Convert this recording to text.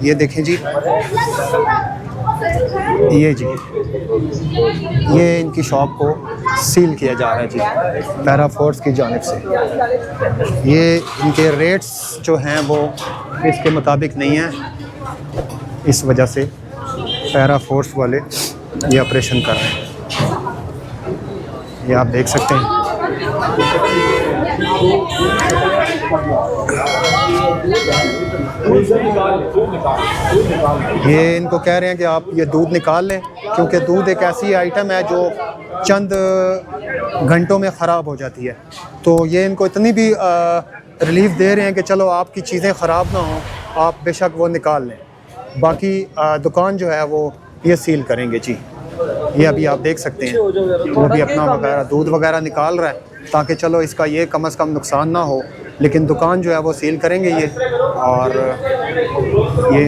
ये देखें जी, ये जी, ये इनकी शॉप को सील किया जा रहा है जी पैरा फोर्स की जानिब से। ये इनके रेट्स जो हैं वो इसके मुताबिक नहीं हैं, इस वजह से पैरा फोर्स वाले ये ऑपरेशन कर रहे हैं। ये आप देख सकते हैं। ये इनको कह रहे हैं कि आप ये दूध निकाल लें, क्योंकि दूध एक ऐसी आइटम है जो चंद घंटों में ख़राब हो जाती है। तो ये इनको इतनी भी रिलीफ दे रहे हैं कि चलो आपकी चीज़ें ख़राब ना हों, आप बेशक वो निकाल लें। बाकी दुकान जो है वो ये सील करेंगे जी। ये अभी आप देख सकते हैं वो भी अपना वगैरह दूध वगैरह निकाल रहा है, ताकि चलो इसका ये कम से कम नुकसान ना हो। लेकिन दुकान जो है वो सील करेंगे ये। और ये